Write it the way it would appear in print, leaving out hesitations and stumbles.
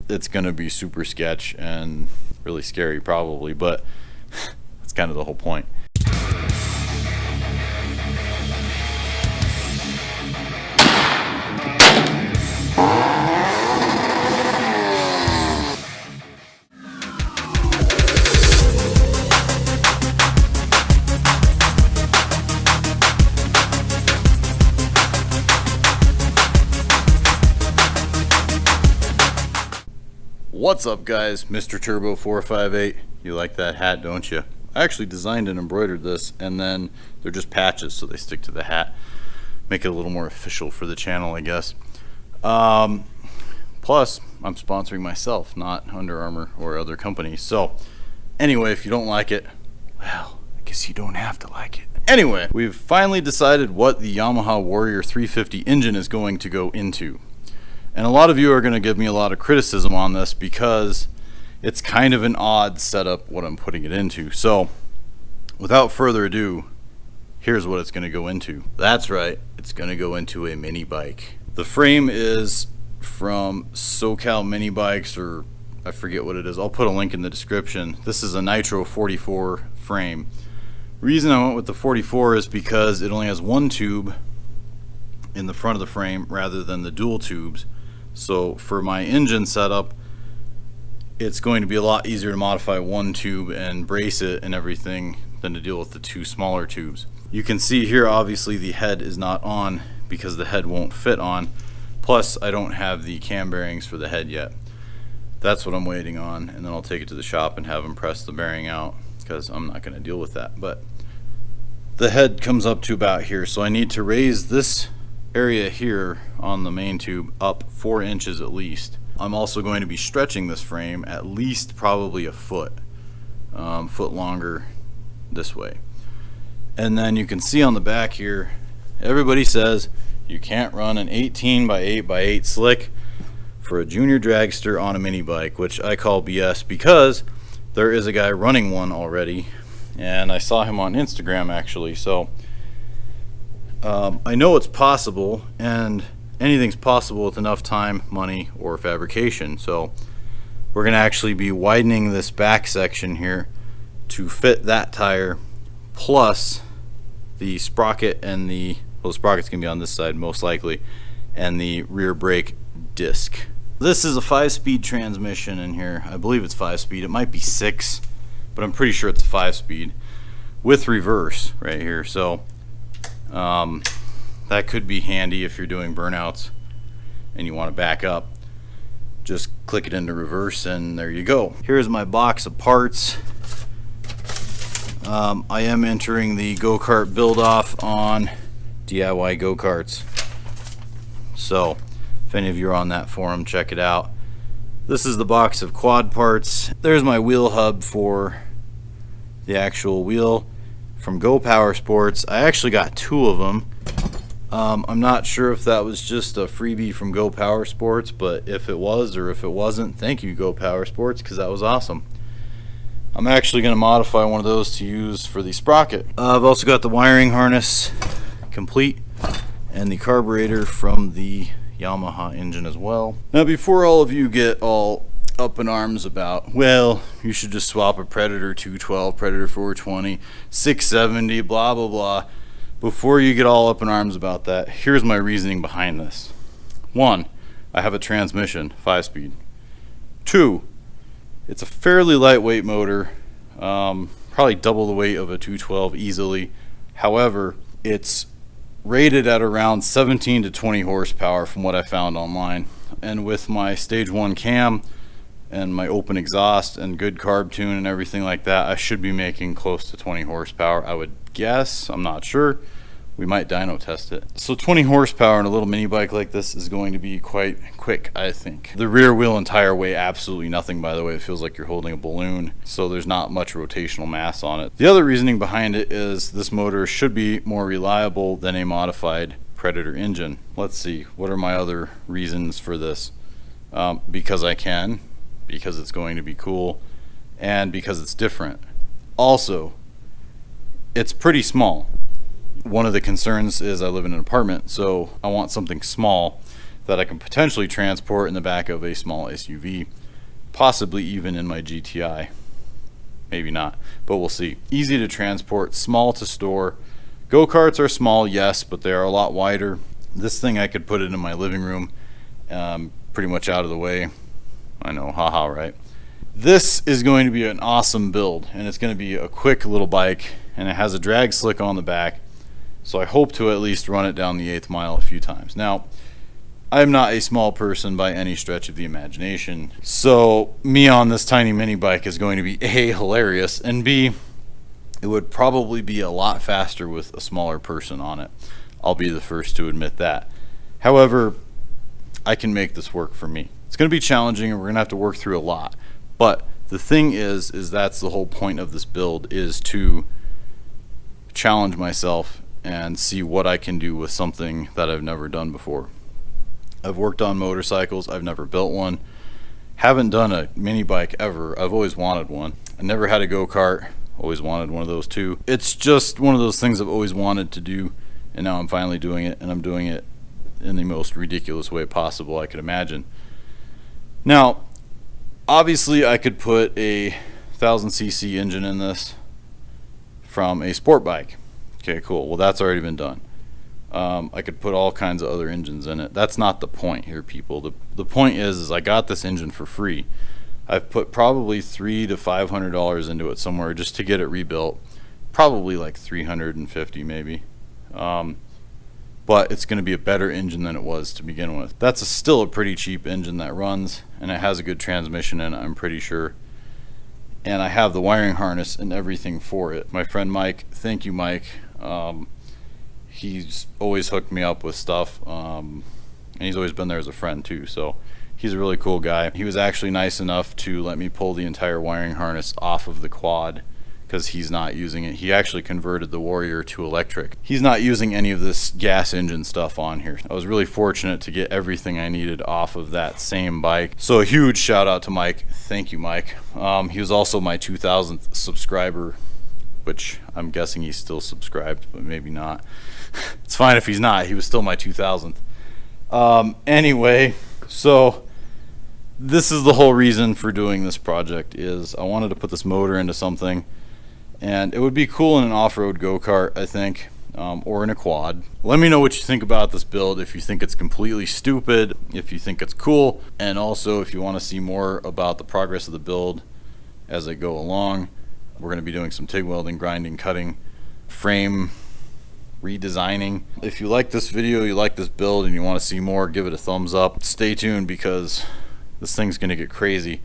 it's going to be super sketch and really scary probably, but that's kind of the whole point. What's up guys, Mr. Turbo 458. You like that hat, don't you? I actually designed and embroidered this, and then they're just patches so they stick to the hat. Make it a little more official for the channel, I guess. Plus, I'm sponsoring myself, not Under Armour or other companies. So, anyway, if you don't like it, well, I guess you don't have to like it. Anyway, we've finally decided what the Yamaha Warrior 350 engine is going to go into. And a lot of you are going to give me a lot of criticism on this because it's kind of an odd setup what I'm putting it into. So, without further ado, here's what it's going to go into. That's right, it's going to go into a mini bike. The frame is from SoCal Mini Bikes, or I forget what it is. I'll put a link in the description. This is a Nitro 44 frame. Reason I went with the 44 is because it only has one tube in the front of the frame rather than the dual tubes. So for my engine setup, it's going to be a lot easier to modify one tube and brace it and everything than to deal with the two smaller tubes. You can see here obviously the head is not on because the head won't fit on. Plus I don't have the cam bearings for the head yet. That's what I'm waiting on, and then I'll take it to the shop and have them press the bearing out because I'm not going to deal with that. But the head comes up to about here, so I need to raise this area here on the main tube up 4 inches at least. I'm also going to be stretching this frame at least probably a foot longer this way. And then you can see on the back here, everybody says you can't run an 18 by 8 by 8 slick for a junior dragster on a mini bike, which I call BS because there is a guy running one already, and I saw him on Instagram actually. So I know it's possible, and anything's possible with enough time, money, or fabrication. So we're going to actually be widening this back section here to fit that tire, plus the sprocket and the, well, the sprocket's going to be on this side most likely, and the rear brake disc. This is a 5-speed transmission in here. I believe it's 5-speed. It might be 6, but I'm pretty sure it's a 5-speed with reverse right here. So that could be handy if you're doing burnouts and you want to back up. Just click it into reverse and there you go. Here's my box of parts. I am entering the go-kart build-off on DIY go-karts. So if any of you are on that forum, check it out. This is the box of quad parts. There's my wheel hub for the actual wheel from Go Powersports. I actually got 2 of them. I'm not sure if that was just a freebie from Go Powersports, but if it was or if it wasn't, thank you Go Powersports, because that was awesome. I'm actually going to modify one of those to use for the sprocket. I've also got the wiring harness complete and the carburetor from the Yamaha engine as well. Now before all of you get all up in arms about, well, you should just swap a Predator 212, Predator 420, 670, blah blah blah. Before you get all up in arms about that, here's my reasoning behind this. 1, I have a transmission, 5-speed. 2, it's a fairly lightweight motor, probably double the weight of a 212 easily. However, it's rated at around 17 to 20 horsepower from what I found online. And with my stage 1 cam and my open exhaust and good carb tune and everything like that, I should be making close to 20 horsepower, I would guess. I'm not sure. We might dyno test it. So 20 horsepower in a little mini bike like this is going to be quite quick, I think. The rear wheel and tire weigh absolutely nothing, by the way. It feels like you're holding a balloon, so there's not much rotational mass on it. The other reasoning behind it is this motor should be more reliable than a modified Predator engine. Let's see, what are my other reasons for this? Because I can, because it's going to be cool, and because it's different. Also, it's pretty small. One of the concerns is I live in an apartment, so I want something small that I can potentially transport in the back of a small SUV, possibly even in my GTI. Maybe not, but we'll see. Easy to transport, small to store. Go-karts are small, yes, but they are a lot wider. This thing, I could put it in my living room, pretty much out of the way. I know, haha, right? This is going to be an awesome build, and it's going to be a quick little bike, and it has a drag slick on the back, so I hope to at least run it down the 8th mile a few times. Now, I'm not a small person by any stretch of the imagination, so me on this tiny mini bike is going to be A, hilarious, and B, it would probably be a lot faster with a smaller person on it. I'll be the first to admit that. However, I can make this work for me. It's going to be challenging, and we're going to have to work through a lot, but the thing is that's the whole point of this build, is to challenge myself and see what I can do with something that I've never done before. I've worked on motorcycles, I've never built one. Haven't done a mini bike ever. I've always wanted one. I never had a go-kart, always wanted one of those too. It's just one of those things I've always wanted to do, and now I'm finally doing it, and I'm doing it in the most ridiculous way possible I could imagine. Now, obviously I could put a 1000cc engine in this from a sport bike. Okay, cool. Well, that's already been done. I could put all kinds of other engines in it. That's not the point here, people. The point is I got this engine for free. I've put probably $300 to $500 into it somewhere just to get it rebuilt. Probably like $350 maybe. But it's going to be a better engine than it was to begin with. That's still a pretty cheap engine that runs, and it has a good transmission in it, I'm pretty sure. And I have the wiring harness and everything for it. My friend Mike, thank you, Mike. He's always hooked me up with stuff, and he's always been there as a friend too, so he's a really cool guy. He was actually nice enough to let me pull the entire wiring harness off of the quad because he's not using it. He actually converted the Warrior to electric. He's not using any of this gas engine stuff on here. I was really fortunate to get everything I needed off of that same bike. So a huge shout out to Mike. Thank you, Mike. He was also my 2000th subscriber, which I'm guessing he's still subscribed, but maybe not. It's fine if he's not. He was still my 2000th. Anyway, so this is the whole reason for doing this project, is I wanted to put this motor into something, and it would be cool in an off-road go-kart, I think, or in a quad. Let me know what you think about this build, if you think it's completely stupid, if you think it's cool, and also if you want to see more about the progress of the build as I go along. We're going to be doing some TIG welding, grinding, cutting, frame redesigning. If you like this video, you like this build, and you want to see more, give it a thumbs up. Stay tuned because this thing's going to get crazy.